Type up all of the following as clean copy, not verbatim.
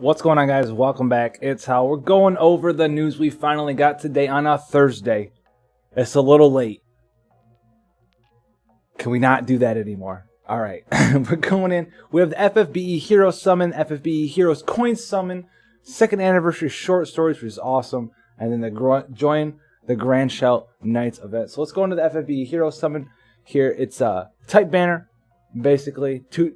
What's going on, guys? Welcome back. It's How. We're going over the news we finally got today on a Thursday. It's a little late. Can we not do that anymore? All right. We're going in. We have the FFBE Hero Summon, FFBE Heroes Coin Summon, 2nd Anniversary Short Stories, which is awesome, and then the Join the Grand Shout Knights event. So let's go into the FFBE Hero Summon here. It's a type banner, basically. Two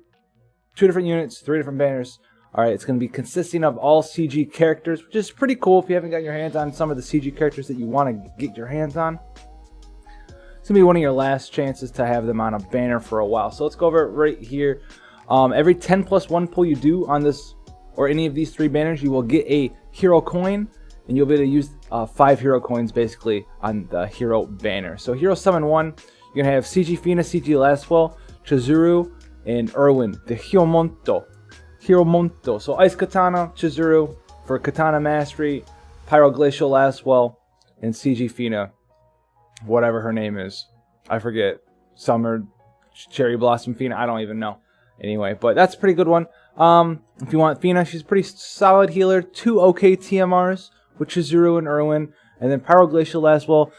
different units, 3 different banners. Alright, it's going to be consisting of all CG characters, which is pretty cool if you haven't gotten your hands on some of the CG characters that you want to get your hands on. It's going to be one of your last chances to have them on a banner for a while. So let's go over it right here. Every 10+1 pull you do on this or any of these 3 banners, you will get a hero coin, and you'll be able to use 5 hero coins basically on the hero banner. So Hero Summon 1, you're going to have CG Fina, CG Laswell, Chizuru, and Erwin, the Hiromonto. So Ice Katana, Chizuru for Katana Mastery, Pyroglacial Laswell, and CG Fina, whatever her name is. I forget. Summer Cherry Blossom Fina, I don't even know. Anyway, but that's a pretty good one. If you want Fina, she's a pretty solid healer. 2 OK TMRs with Chizuru and Erwin. And then Pyroglacial Laswell,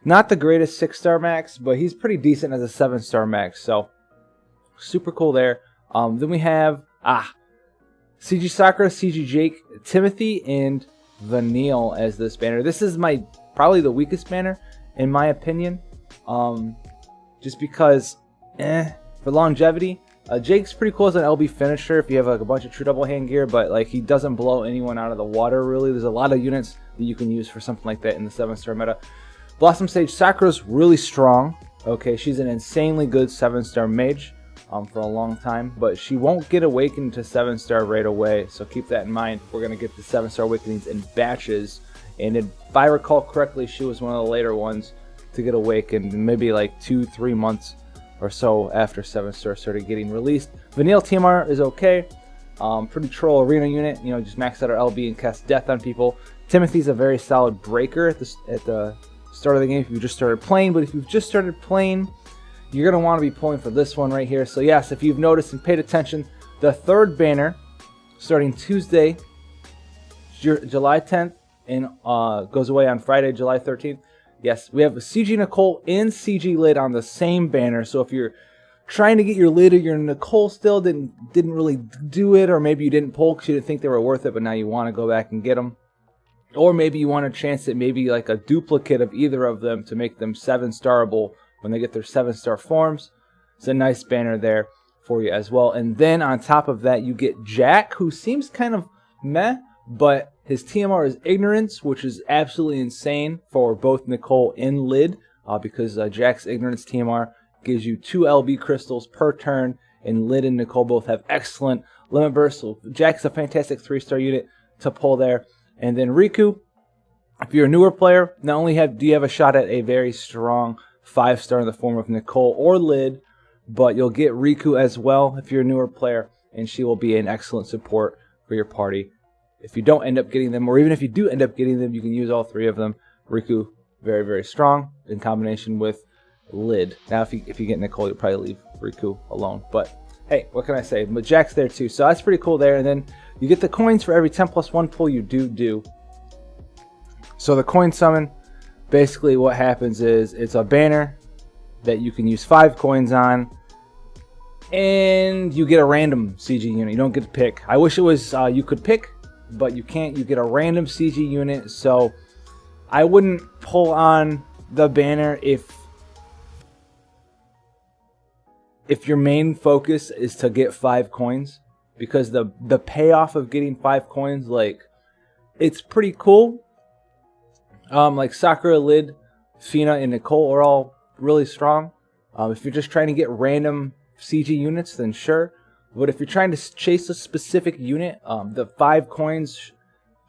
not the greatest 6-star max, but he's pretty decent as a 7-star max. So super cool there. Then we have CG Sakura, CG Jake, Timothy, and Vanille as this banner. This is probably the weakest banner in my opinion. Just because for longevity, Jake's pretty cool as an LB finisher if you have like a bunch of true double hand gear, but like he doesn't blow anyone out of the water really. There's a lot of units that you can use for something like that in the 7-star meta. Blossom Sage Sakura's really strong. Okay, she's an insanely good 7-star mage. For a long time, but she won't get awakened to 7-star right away, so keep that in mind. We're going to get the 7-star awakenings in batches, and if I recall correctly, she was one of the later ones to get awakened, maybe like 2-3 months or so after 7-star started getting released. Vanille TMR is okay. Pretty troll arena unit, just max out our LB and cast death on people. Timothy's a very solid breaker at the start of the game if you just started playing, but if you've just started playing, you're going to want to be pulling for this one right here. So yes, if you've noticed and paid attention, the 3rd banner, starting Tuesday, July 10th, and goes away on Friday, July 13th. Yes, we have CG Nicole and CG Lid on the same banner. So if you're trying to get your Lid or your Nicole still, didn't really do it, or maybe you didn't pull because you didn't think they were worth it, but now you want to go back and get them. Or maybe you want a chance at maybe like a duplicate of either of them to make them 7-starable when they get their 7-star forms. It's a nice banner there for you as well. And then on top of that, you get Jack, who seems kind of meh, but his TMR is Ignorance, which is absolutely insane for both Nicole and Lid, because Jack's Ignorance TMR gives you 2 LB crystals per turn, and Lid and Nicole both have excellent limit burst. So Jack's a fantastic 3-star unit to pull there. And then Riku, if you're a newer player, not only do you have a shot at a very strong 5-star in the form of Nicole or Lid, but you'll get Riku as well if you're a newer player, and she will be an excellent support for your party. If you don't end up getting them, or even if you do end up getting them, you can use all 3 of them. Riku, very, very strong in combination with Lid. Now, if you get Nicole, you'll probably leave Riku alone. But hey, what can I say? But Jack's there too, so that's pretty cool there. And then you get the coins for every 10+1 pull you do. So the coin summon, basically what happens is it's a banner that you can use 5 coins on, and you get a random CG unit. You don't get to pick. I wish it was you could pick, but you can't. You get a random CG unit. So I wouldn't pull on the banner if your main focus is to get 5 coins, because the payoff of getting 5 coins, like, it's pretty cool. Like Sakura, Lid, Fina, and Nicole are all really strong. If you're just trying to get random CG units, then sure. But if you're trying to chase a specific unit, the 5 coins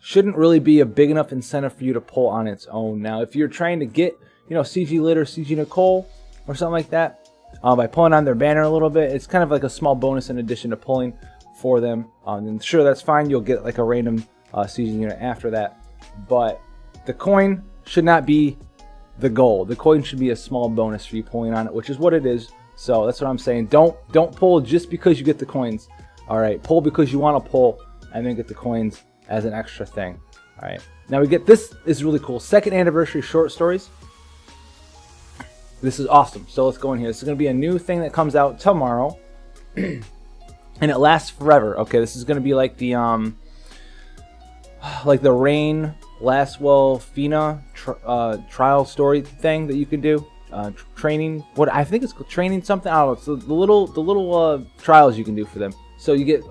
shouldn't really be a big enough incentive for you to pull on its own. Now, if you're trying to get, CG Lid or CG Nicole or something like that, by pulling on their banner a little bit, it's kind of like a small bonus in addition to pulling for them. And sure, that's fine. You'll get like a random CG unit after that. But the coin should not be the goal. The coin should be a small bonus for you pulling on it, which is what it is. So that's what I'm saying. Don't pull just because you get the coins. All right, pull because you want to pull, and then get the coins as an extra thing. All right, now we get, this is really cool, 2nd anniversary short stories. This is awesome. So let's go in here. This is going to be a new thing that comes out tomorrow, and it lasts forever. Okay, this is going to be like the Rain Lastwell Fina trial story thing that you can do. Training, what I think it's called, training something. I don't know. It's the little trials you can do for them. So you get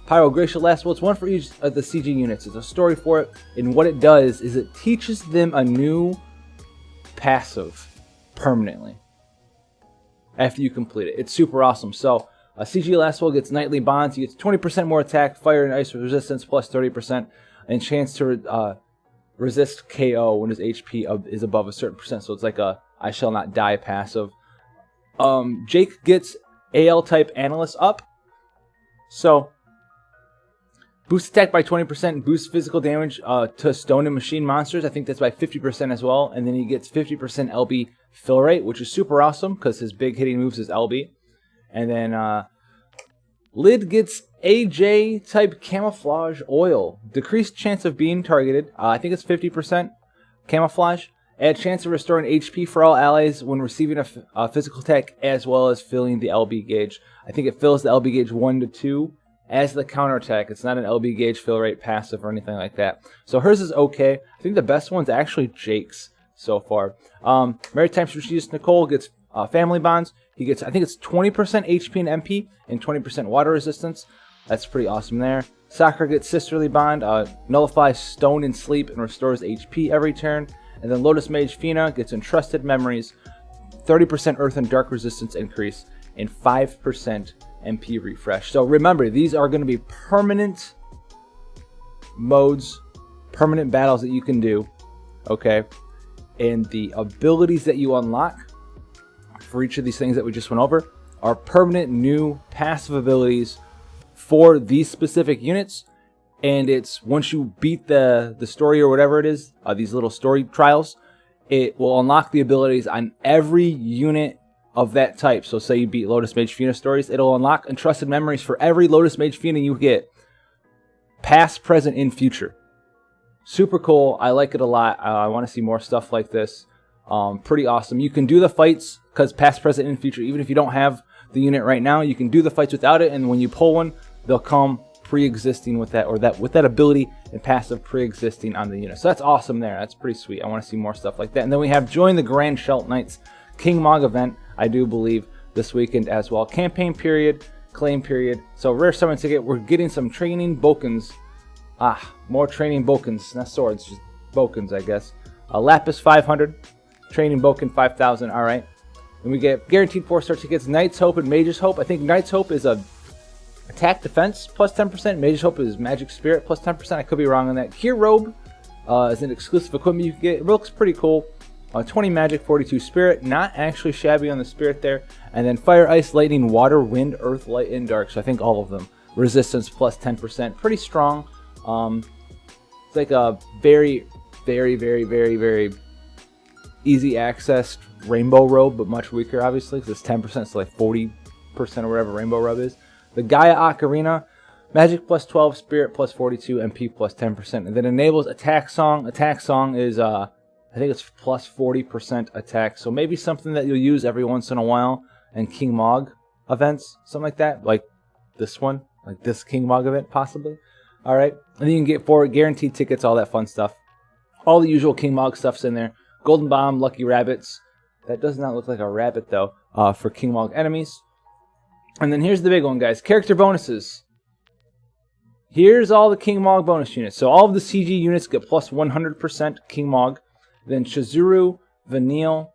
Pyro Glacial Lastwell. It's one for each of the CG units. It's a story for it, and what it does is it teaches them a new passive permanently after you complete it. It's super awesome. So CG Lastwell gets nightly bonds. He gets 20% more attack, fire, and ice resistance plus 30%, and chance to resist KO when his HP is above a certain percent. So it's like a I shall not die passive. Jake gets AL type analyst up. So boost attack by 20%, boost physical damage to stone and machine monsters. I think that's by 50% as well. And then he gets 50% LB fill rate, which is super awesome because his big hitting moves is LB. And then Lid gets AJ type camouflage oil. Decreased chance of being targeted. I think it's 50% camouflage. Add chance of restoring HP for all allies when receiving a physical attack, as well as filling the LB gauge. I think it fills the LB gauge 1 to 2 as the counterattack. It's not an LB gauge fill rate passive or anything like that. So hers is okay. I think the best one's actually Jake's so far. Maritime Strategist Nicole gets family bonds. He gets, I think it's 20% HP and MP and 20% water resistance. That's pretty awesome there. Sakura gets Sisterly Bond, nullifies Stone and Sleep and restores HP every turn. And then Lotus Mage Fina gets Entrusted Memories, 30% Earth and Dark resistance increase, and 5% MP refresh. So remember, these are going to be permanent modes, permanent battles that you can do, okay? And the abilities that you unlock for each of these things that we just went over are permanent new passive abilities for these specific units. And it's once you beat the story or whatever it is, these little story trials, it will unlock the abilities on every unit of that type. So say you beat Lotus Mage Fina stories, it'll unlock Entrusted Memories for every Lotus Mage Fina you get, past, present, and future. Super cool. I like it a lot. I want to see more stuff like this. Pretty awesome. You can do the fights, because past, present, and future, even if you don't have the unit right now, you can do the fights without it, and when you pull one, they'll come pre-existing with that, or that with that ability and passive pre-existing on the unit. So that's awesome there. That's pretty sweet. I want to see more stuff like that. And then we have Join the Grand Shelt Knights King Mog event, I do believe, this weekend as well. Campaign period, claim period. So rare summon ticket. We're getting some training Bokens. More training Bokens. Not swords, just Bokens, I guess. Lapis 500. Training Boken 5,000. All right. And we get guaranteed 4-star tickets. Knight's Hope and Mage's Hope. I think Knight's Hope is a attack defense plus 10%. Mage's Hope is magic spirit plus 10%. I could be wrong on that. Gear Robe is an exclusive equipment you can get. It looks pretty cool. 20 magic, 42 spirit. Not actually shabby on the spirit there. And then fire, ice, lightning, water, wind, earth, light, and dark. So I think all of them. Resistance plus 10%. Pretty strong. It's like a very, very, very, very, very easy access rainbow robe, but much weaker obviously because it's 10%. So like 40% or whatever rainbow robe is. The Gaia Ocarina, magic plus 12, spirit plus 42, MP plus 10%. And then enables attack song. Attack song is, I think it's plus 40% attack. So maybe something that you'll use every once in a while in King Mog events. Something like that. Like this one. Like this King Mog event, possibly. Alright. And then you can get 4 guaranteed tickets, all that fun stuff. All the usual King Mog stuff's in there. Golden Bomb, Lucky Rabbits. That does not look like a rabbit, though, for King Mog enemies. And then here's the big one, guys. Character bonuses. Here's all the King Mog bonus units. So all of the CG units get plus 100% King Mog. Then Chizuru, Vanille,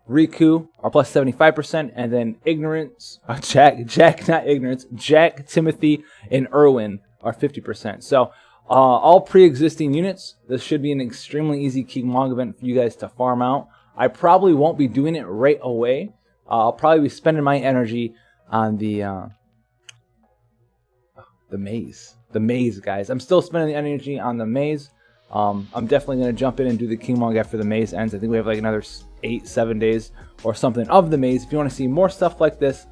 Riku are plus 75%. And then Ignorance, Jack, not Ignorance, Jack, Timothy, and Erwin are 50%. So all pre-existing units. This should be an extremely easy King Mog event for you guys to farm out. I probably won't be doing it right away. I'll probably be spending my energy on the maze. The maze, guys. I'm still spending the energy on the maze. I'm definitely going to jump in and do the King Mog after the maze ends. I think we have like another 8-7 days or something of the maze. If you want to see more stuff like this,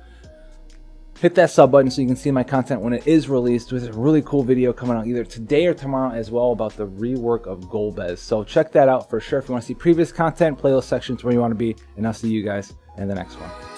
hit that sub button so you can see my content when it is released. There's a really cool video coming out either today or tomorrow as well about the rework of Golbez. So check that out for sure if you want to see previous content, playlist sections where you want to be, and I'll see you guys in the next one.